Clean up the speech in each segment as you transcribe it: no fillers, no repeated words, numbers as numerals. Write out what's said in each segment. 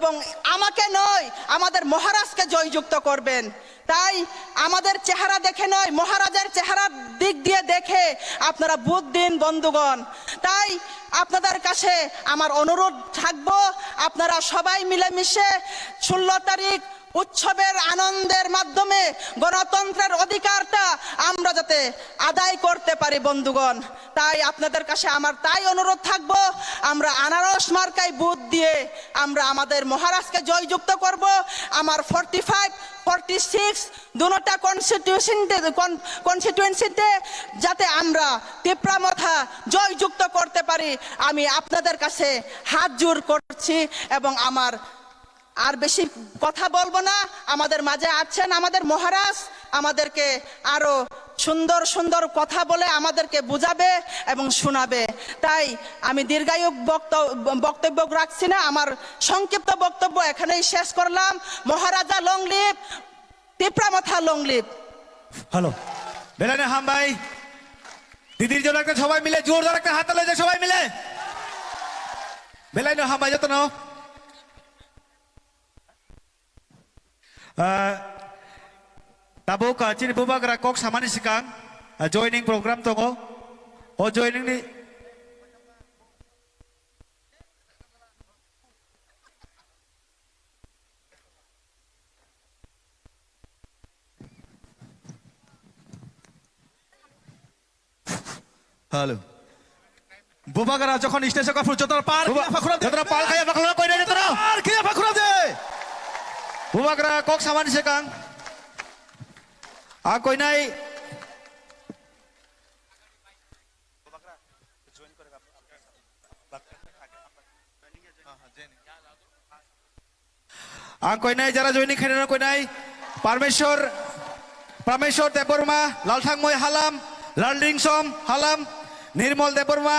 এবং আমাকে নয় আমাদের মহারাজকে জয়যুক্ত করবেন। তাই আমাদের চেহারা দেখে নয়, মহারাজের চেহারার দিক দিয়ে দেখে আপনারা ভোট দিন বন্ধুগণ। তাই আপনাদের কাছে আমার অনুরোধ থাকবো, আপনারা সবাই মিলেমিশে 16 তারিখ উৎসবের আনন্দের মাধ্যমে গণতন্ত্রের অধিকারটা আমরা যাতে আদায় করতে পারি বন্ধুগণ। তাই আপনাদের কাছে আমার তাই অনুরোধ থাকবো, আমরা আনারস মার্কায় ভোট দিয়ে আমরা আমাদের মহারাজকে জয়যুক্ত করব। আমার 45, 46 দুটা কনস্টিটিউয়েন্সিতে যাতে আমরা তিপ্রামথা জয়যুক্ত করতে পারি, আমি আপনাদের কাছে হাত জোড় করছি। এবং আমার আর বেশি কথা বলবো না, আমাদের মাঝে আছেন আমাদের মহারাজ, আমাদেরকে আরো সুন্দর সুন্দর কথা বলে আমাদেরকে বুঝাবে এবং শোনাবে। তাই আমি দীর্ঘায়ু বক্তব্য রাখছি না, আমার সংক্ষিপ্ত বক্তব্য এখানেই শেষ করলাম। Maharaja long live, Tipra Motha long live. Hello বেলানে হাম ভাই, দিদির জন্য একটা সবাই মিলে জোরদার একটা হাত তালে সবাই মিলে বেলাইনো হাম ভাই যত নাও tabuk cini bubak rakok sama ni sekarang joining program tongo oh joining ni halo bubak rak jokon stage ka fur jotar par kaya bakula koi na jotar par kaya bakula de bubak rakok sama ni sekarang कोई नहीं कोई नहीं जरा joining खेलने कोई नहीं परमेश्वर परमेश्वर देवबर्मा लालथांगमय हालाम लालडिंगसम हालाम निर्मल देवबर्मा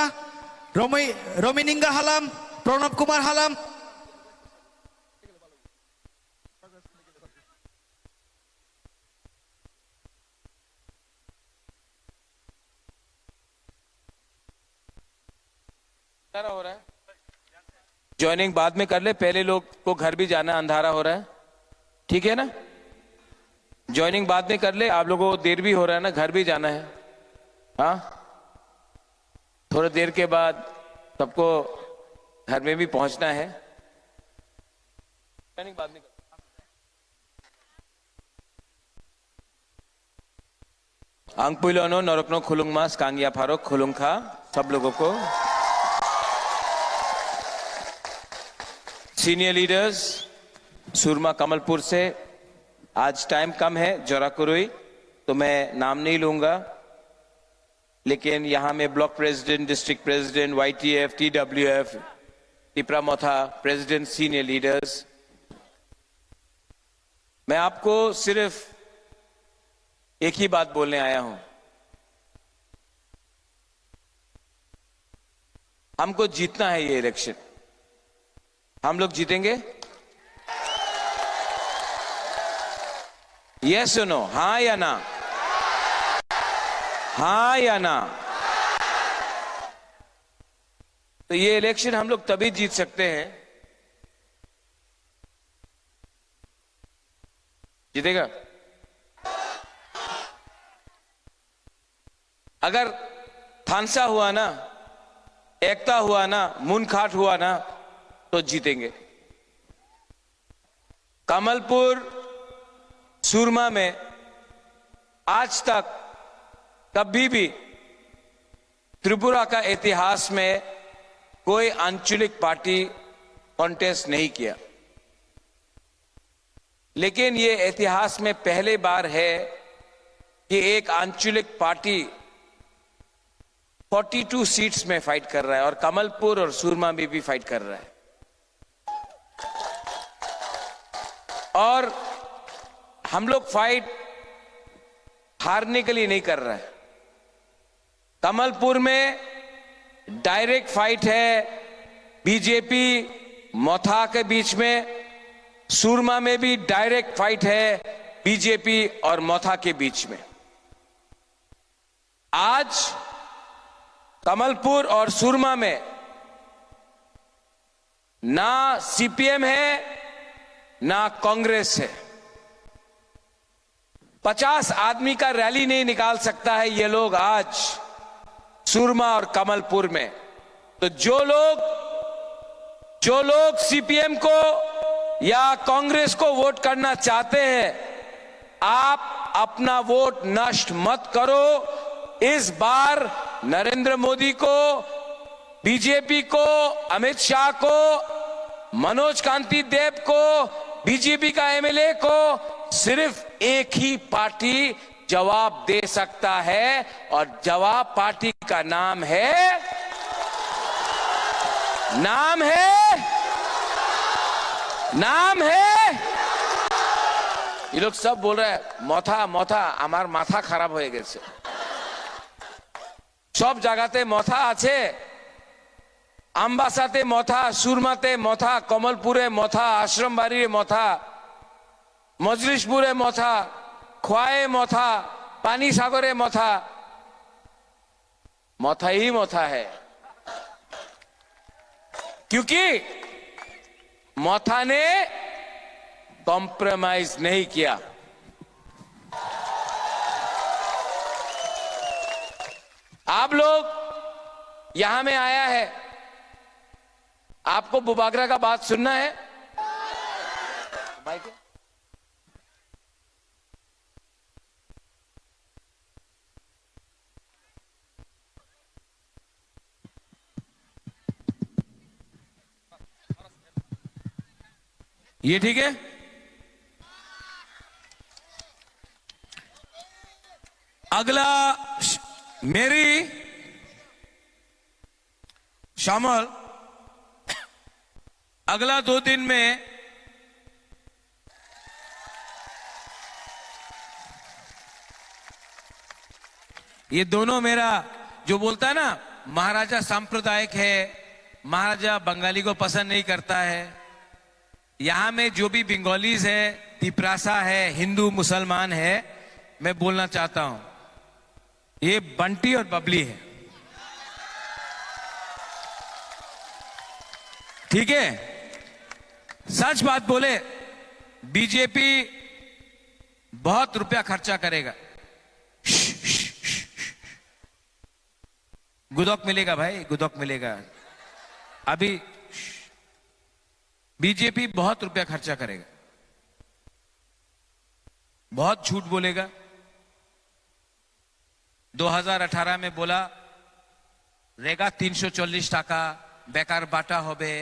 रमिनिंगा हालाम प्रणब कुमार हालाम हो रहा है। ज्वाइनिंग बाद में कर ले, पहले लोग को घर भी जाना, अंधारा हो रहा है, ठीक है ना। ज्वाइनिंग बाद में कर ले, आप लोगों को देर भी हो रहा है ना, घर भी जाना है। हाँ, थोड़ी देर के बाद सबको घर में भी पहुंचना है। ज्वाइनिंग बाद में कर। आंगपुलोनो नरकनो खुलुंग मास कांगिया फारोक खुलुंग खा सब लोगों को। सीनियर लीडर्स सुरमा कमलपुर से, आज टाइम कम है जोराकुरुई, तो मैं नाम नहीं लूंगा, लेकिन यहां में block president, district president, YTF, TWF, Tipra Motha president, senior leaders, मैं आपको सिर्फ एक ही बात बोलने आया हूं। हमको जीतना है ये इलेक्शन। हम लोग जीतेंगे? यस नो, हाँ या ना? हाँ या ना? तो ये इलेक्शन हम लोग तभी जीत सकते हैं, जीतेगा अगर थानसा हुआ ना, एकता हुआ ना, मुनखाट हुआ ना, तो जीतेंगे। कमलपुर सुरमा में आज तक कभी भी त्रिपुरा का इतिहास में कोई आंचलिक पार्टी कॉन्टेस्ट नहीं किया, लेकिन ये इतिहास में पहली बार है कि एक आंचलिक पार्टी 42 सीट्स में फाइट कर रहा है, और कमलपुर और सुरमा में भी फाइट कर रहा है। और हम लोग फाइट हारने के लिए नहीं कर रहे हैं। कमलपुर में डायरेक्ट फाइट है बीजेपी मोथा के बीच में, सुरमा में भी डायरेक्ट फाइट है बीजेपी और मोथा के बीच में। आज कमलपुर और सुरमा में ना सीपीएम है ना कांग्रेस है। 50 आदमी का रैली नहीं निकाल सकता है ये लोग आज सुरमा और कमलपुर में। तो जो लोग सीपीएम को या कांग्रेस को वोट करना चाहते हैं, आप अपना वोट नष्ट मत करो। इस बार नरेंद्र मोदी को, बीजेपी को, अमित शाह को, मनोज कांति देव को, बीजेपी का एमएलए को सिर्फ एक ही पार्टी जवाब दे सकता है और जवाब पार्टी का नाम है ये लोग सब बोल रहे हैं मथा আমার মাথা খারাপ হয়ে গেছে। সব জায়গাতে মথা আছে, আমবাসাতে মথা, সুরমাতে মথা, কমলপুরে মথা, আশ্রমবাড়ির মথা, মজলিশপুরে মথা, খোয়ায়ে মথা, পানি সাগরে মথা, मथा ही मथा है। क्योंकि मथा ने कॉम्प्रोमाइज नहीं किया। आप लोग यहां में आया है, आपको बुबागरा का बात सुनना है। माइक है? ये ठीक है। अगला मेरी शामिल अगला 2 दिन में ये दोनों मेरा जो बोलता है ना, महाराजा सांप्रदायिक है, महाराजा बंगाली को पसंद नहीं करता है। यहां में जो भी बंगालीज है, तिपरासा है, हिंदू मुसलमान है, मैं बोलना चाहता हूं, ये बंटी और बबली है, ठीक है। सच बात बोले, बीजेपी बहुत रुपया खर्चा करेगा। गुदौक मिलेगा भाई, गुदौक मिलेगा। अभी बीजेपी बहुत रुपया खर्चा करेगा, बहुत झूठ बोलेगा। 2018 में बोला रेगा 340 टाका बेकार बाटा होबे,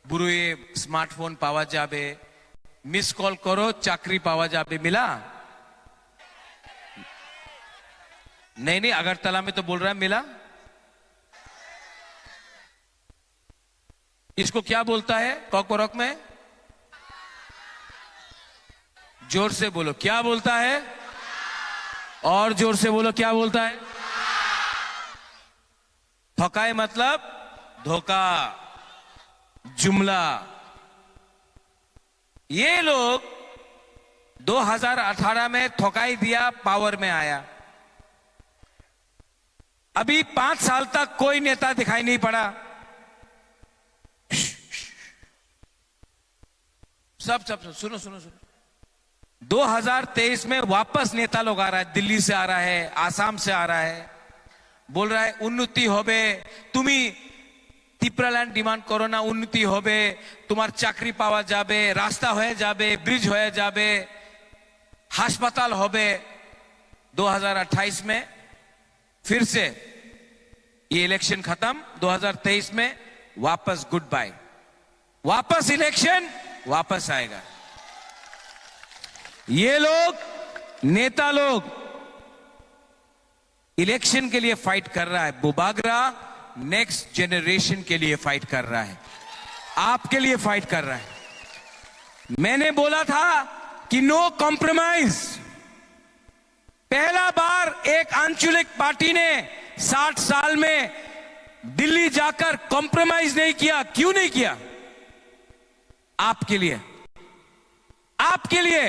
बुरुए स्मार्टफोन पावा जाबे, मिस कॉल करो चाकरी पावा जाबे। मिला? नहीं, अगरतला में तो बोल रहा है मिला। इसको क्या बोलता है कॉकरोक में? जोर से बोलो, क्या बोलता है? और जोर से बोलो, क्या बोलता है? ठकाए मतलब धोखा, जुमला। ये लोग 2018 में ठकाई दिया, पावर में आया। अभी 5 साल तक कोई नेता दिखाई नहीं पड़ा। सब सुनो 2023 में वापस नेता लोग आ रहा है, दिल्ली से आ रहा है, आसाम से आ रहा है, बोल रहा है उन्नति होबे, तुम्ही तिप्रालैंड डिमांड करो ना, उन्नति होबे, तुम्हार चाकरी पावा जाबे, रास्ता होए जाबे, ब्रिज होए जाबे, हास्पताल होबे। 2028 में फिर से ये इलेक्शन खत्म, 2023 में वापस गुड बाय, वापस इलेक्शन वापस आएगा। ये लोग नेता लोग इलेक्शन के लिए फाइट कर रहा है, बुबागरा नेक्स्ट जनरेशन के लिए फाइट कर रहा है, आपके लिए फाइट कर रहा है। मैंने बोला था कि नो कॉम्प्रोमाइज। पहला बार एक आंचलिक पार्टी ने 60 साल में दिल्ली जाकर कॉम्प्रोमाइज नहीं किया। क्यों नहीं किया? आपके लिए, आपके लिए।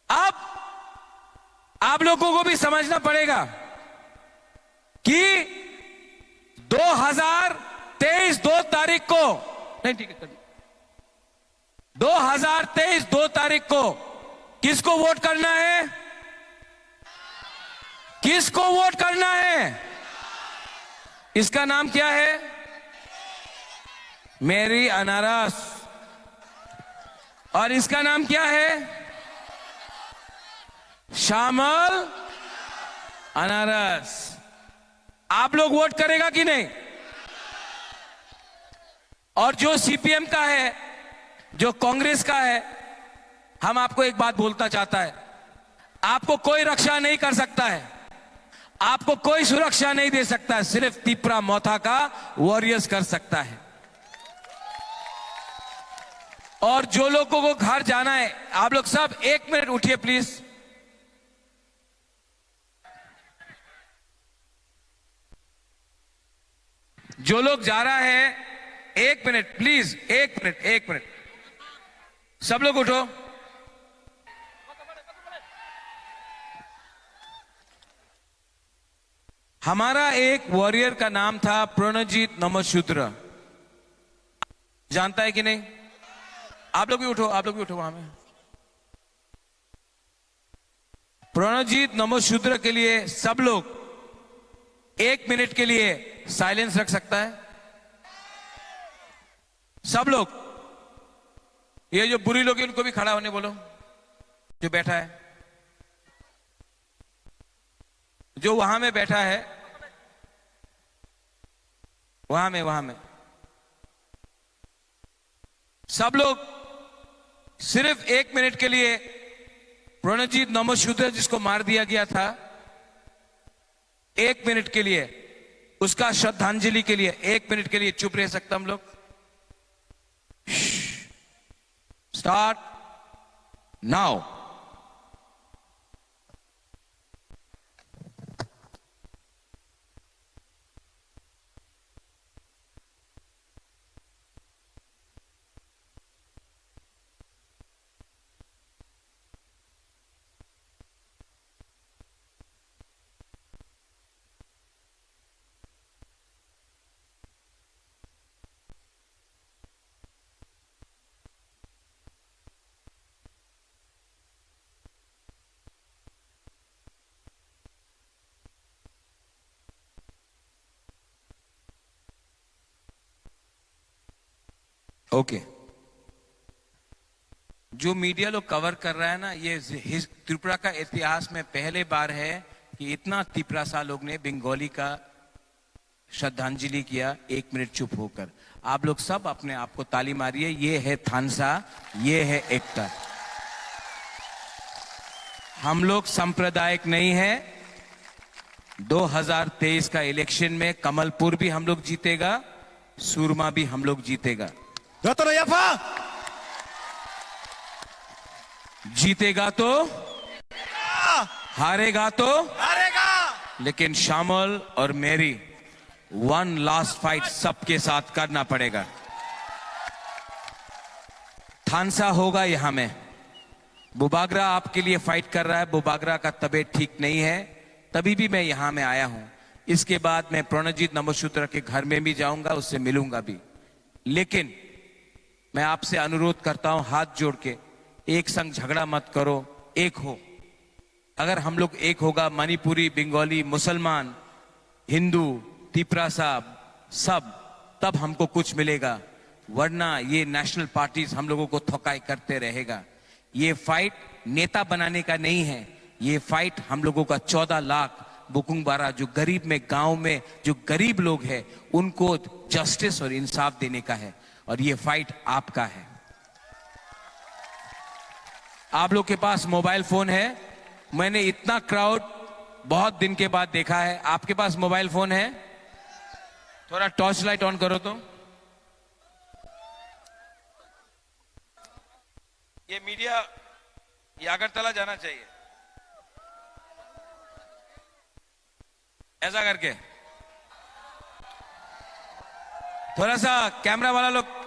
अब आप लोगों को भी समझना पड़ेगा कि 2023 2 तारीख को, नहीं ठीक है, 2023 2 तारीख को किसको वोट करना है? किसको वोट करना है? इसका नाम क्या है? मेरी अनारस। और इसका नाम क्या है? श्यामल अनारस। आप लोग वोट करेगा कि नहीं? और जो सीपीएम का है, जो कांग्रेस का है, हम आपको एक बात बोलना चाहता है, आपको कोई रक्षा नहीं कर सकता है, आपको कोई सुरक्षा नहीं दे सकता है, सिर्फ तिपरा मोथा का वॉरियर्स कर सकता है। और जो लोगों को घर जाना है, आप लोग सब 1 मिनट उठिए प्लीज। जो लोग जा रहा है 1 मिनट प्लीज, 1 मिनट, 1 मिनट, सब लोग उठो। हमारा एक वॉरियर का नाम था प्रणजीत नमोशूद्र, जानता है कि नहीं? आप लोग भी उठो, आप लोग भी उठो वहां में। प्रणजीत नमोशूद्र के लिए सब लोग 1 मिनट के लिए साइलेंस रख सकता है? सब लोग, ये जो बुरी लोग हैं उनको भी खड़ा होने बोलो, जो बैठा है, जो वहां में बैठा है, वहां में सब लोग सिर्फ 1 मिनट के लिए प्रणजीत नमोशूद्र जिसको मार दिया गया था, 1 मिनट के लिए उसका श्रद्धांजलि के लिए 1 मिनट के लिए चुप रह सकता हम लोग? Start now. ओके, जो मीडिया लोग कवर कर रहा है ना, ये त्रिपुरा का इतिहास में पहले बार है कि इतना तिपरासा लोग ने बंगाली का श्रद्धांजलि किया 1 मिनट चुप होकर। आप लोग सब अपने आप को ताली मारिए। ये है थानसा, ये है एकता। हम लोग सांप्रदायिक नहीं है। 2023 का इलेक्शन में कमलपुर भी हम लोग जीतेगा, सूरमा भी हम लोग जीतेगा। रतन यफा जीतेगा तो हारेगा तो हारेगा। लेकिन श्यामल और मेरी 1 लास्ट फाइट सबके साथ करना पड़ेगा। थानसा होगा यहां में। बुबागरा आपके लिए फाइट कर रहा है। बुबागरा का तबीयत ठीक नहीं है, तभी भी मैं यहां में आया हूं। इसके बाद मैं प्रणजीत नमोशूद्र के घर में भी जाऊंगा, उससे मिलूंगा भी। लेकिन मैं आपसे अनुरोध करता हूं हाथ जोड़ के, एक संग झगड़ा मत करो, एक हो। अगर हम लोग एक होगा, मणिपुरी, बंगाली, मुसलमान, हिंदू, तिपरासा सब, तब हमको कुछ मिलेगा। वरना ये नेशनल पार्टीज हम लोगों को थकाई करते रहेगा। ये फाइट नेता बनाने का नहीं है, ये फाइट हम लोगों का 14 लाख बुकुंगबारा जो गरीब में, गांव में जो गरीब लोग हैं, उनको जस्टिस और इंसाफ देने का है। और ये फाइट आपका है। आप लोग के पास मोबाइल फोन है। मैंने इतना क्राउड बहुत दिन के बाद देखा है। आपके पास मोबाइल फोन है? थोड़ा टॉर्च लाइट ऑन करो तो। ये मीडिया ये अगरतला जाना चाहिए, ऐसा करके। थोड़ा सा कैमरा वाला लोग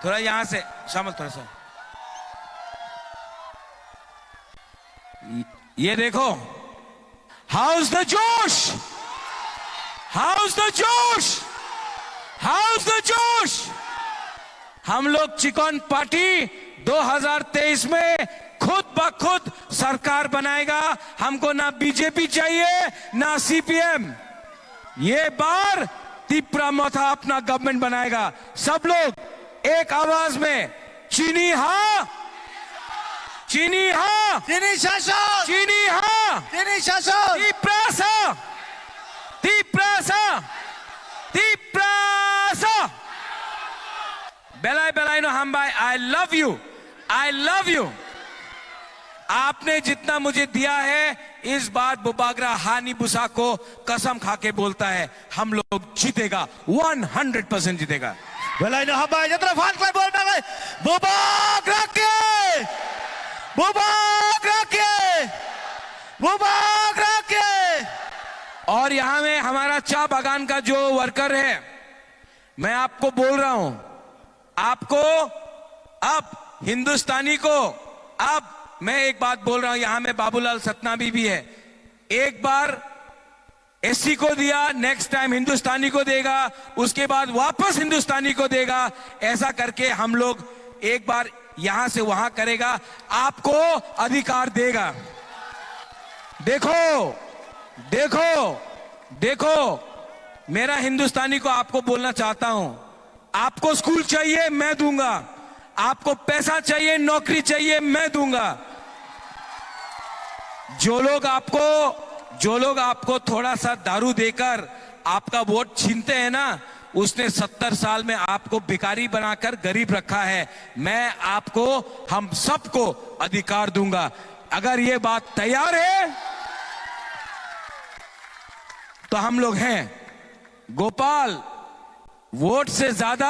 थोड़ा यहां से शामिल, थोड़ा सा ये देखो। हाउस द जोश, हाउस द जोश, हाउस द जोश। हम लोग चिकन पार्टी 2023 में खुद ब खुद सरकार बनाएगा। हमको ना बीजेपी चाहिए ना सीपीएम। ये बार तिप्रा मोथा अपना गवर्नमेंट बनाएगा। सब लोग एक आवाज में चीनी हाँ, चीनी हाँ, चीनी शासन, चीनी हाँ, चीनी शासन, तिप्रासा, तिप्रासा, तिप्रासा। बेलाई बेलाई नो हम भाई, I love you, I love you. आपने जितना मुझे दिया है, इस बार बुबागरा हानी बुसा को कसम खा के बोलता है, हम लोग जीतेगा, 100% जीतेगा। Belai no hamba jatra fan klai bol bangai. Bubak rakyat. Bubak rakyat. Bubak rakyat. और यहां में हमारा चाय बागान का जो वर्कर है, मैं आपको बोल रहा हूं, आपको अब हिंदुस्तानी को, अब मैं एक बात बोल रहा हूं, यहां में बाबूलाल सतनामी भी है। एक बार एससी को दिया, नेक्स्ट टाइम हिंदुस्तानी को देगा, उसके बाद वापस हिंदुस्तानी को देगा। ऐसा करके हम लोग एक बार यहां से वहां करेगा, आपको अधिकार देगा। देखो देखो देखो, मेरा हिंदुस्तानी को आपको बोलना चाहता हूं, आपको स्कूल चाहिए मैं दूंगा, आपको पैसा चाहिए, नौकरी चाहिए मैं दूंगा। जो लोग आपको थोड़ा सा दारू देकर आपका वोट छीनते हैं ना, उसने 70 साल में आपको भिखारी बनाकर गरीब रखा है। मैं आपको, हम सबको अधिकार दूंगा। अगर ये बात तैयार है तो हम लोग हैं। गोपाल, वोट से ज्यादा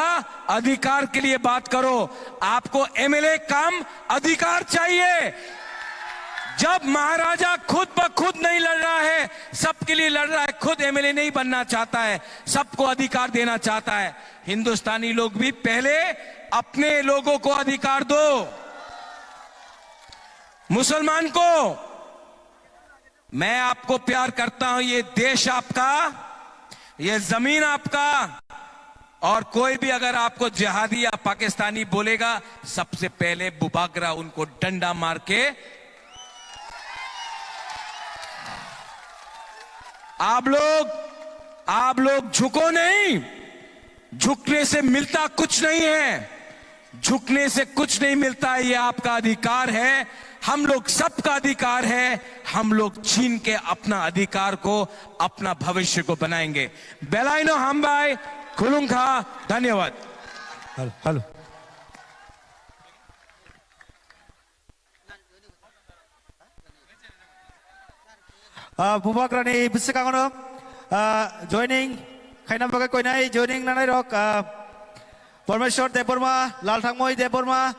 अधिकार के लिए बात करो। आपको एमएलए कम अधिकार चाहिए। जब महाराजा खुद ब खुद नहीं लड़ रहा है, सबके लिए लड़ रहा है, खुद एमएलए नहीं बनना चाहता है, सबको अधिकार देना चाहता है। हिंदुस्तानी लोग भी पहले अपने लोगों को अधिकार दो। मुसलमान को, मैं आपको प्यार करता हूं, ये देश आपका, ये जमीन आपका, और कोई भी अगर आपको जिहादी या पाकिस्तानी बोलेगा, सबसे पहले बुबागरा उनको डंडा मार के, आप लोग झुको नहीं। झुकने से मिलता कुछ नहीं है, झुकने से कुछ नहीं मिलता है। ये आपका अधिकार है, हम लोग सबका अधिकार है। हम लोग छीन के अपना अधिकार को, अपना भविष्य को बनाएंगे। बेलाइनो हमबाई खुलुंखा, धन्यवाद। Hello Bubak rani besekangono joining khaina bagai koinai joining nanai rok Parmeshwar Deborma, Lalthangmoi Deborma,